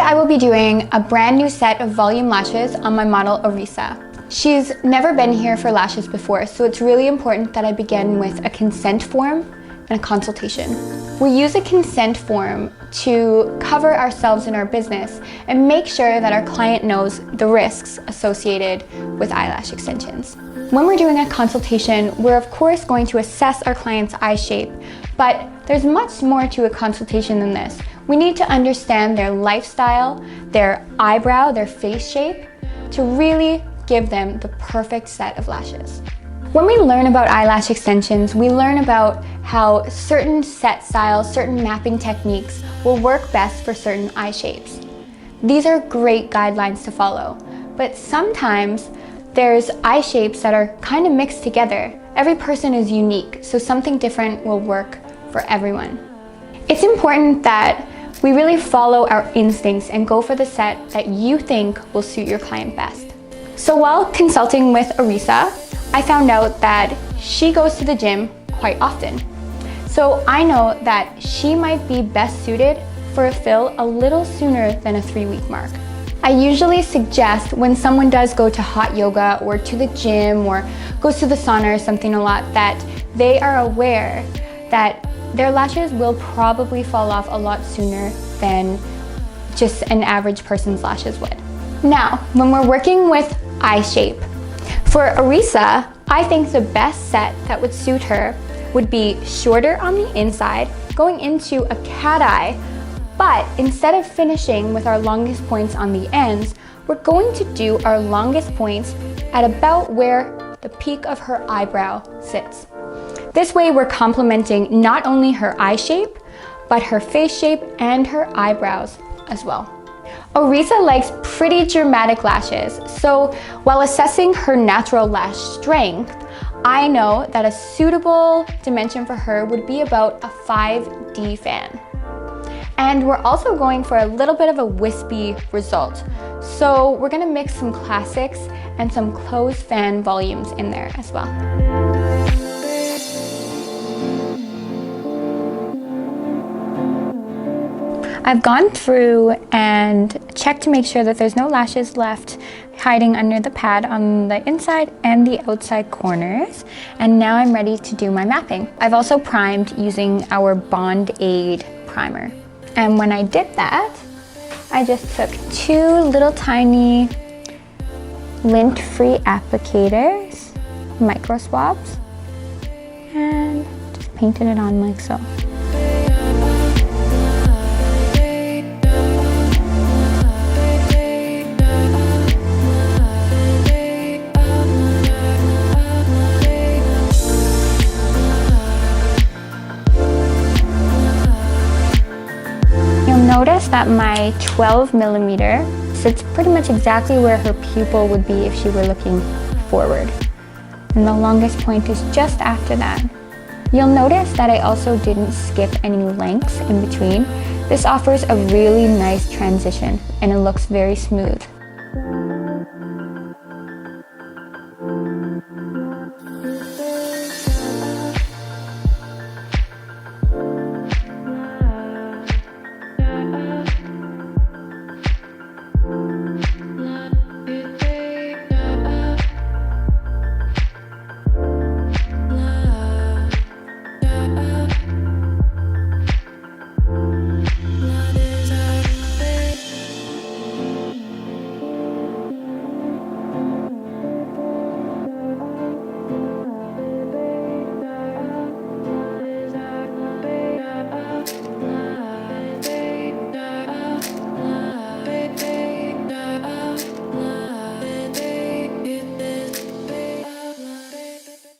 Today I will be doing a brand new set of volume lashes on my model Arisa. She's never been here for lashes before, so it's really important that I begin with a consent form and a consultation. We use a consent form to cover ourselves and our business and make sure that our client knows the risks associated with eyelash extensions. When we're doing a consultation, we're of course going to assess our client's eye shape, but there's much more to a consultation than this. We need to understand their lifestyle, their eyebrow, their face shape, to really give them the perfect set of lashes. When we learn about eyelash extensions, we learn about how certain set styles, certain mapping techniques will work best for certain eye shapes. These are great guidelines to follow, but sometimes there's eye shapes that are kind of mixed together. Every person is unique, so something different will work for everyone. It's important that we really follow our instincts and go for the set that you think will suit your client best. So while consulting with Arisa, I found out that she goes to the gym quite often. So I know that she might be best suited for a fill a little sooner than a 3-week mark. I usually suggest when someone does go to hot yoga or to the gym or goes to the sauna or something a lot, that they are aware that their lashes will probably fall off a lot sooner than just an average person's lashes would. Now, when we're working with eye shape, for Arisa, I think the best set that would suit her would be shorter on the inside, going into a cat eye, but instead of finishing with our longest points on the ends, we're going to do our longest points at about where the peak of her eyebrow sits. This way we're complementing not only her eye shape, but her face shape and her eyebrows as well. Arisa likes pretty dramatic lashes, so while assessing her natural lash strength, I know that a suitable dimension for her would be about a 5D fan. And we're also going for a little bit of a wispy result. So we're gonna mix some classics and some closed fan volumes in there as well. I've gone through and checked to make sure that there's no lashes left hiding under the pad on the inside and the outside corners. And now I'm ready to do my mapping. I've also primed using our Bond Aid primer. And when I did that, I just took 2 little tiny lint-free applicators, micro swabs, and just painted it on like so. Notice that my 12mm sits pretty much exactly where her pupil would be if she were looking forward. And the longest point is just after that. You'll notice that I also didn't skip any lengths in between. This offers a really nice transition and it looks very smooth.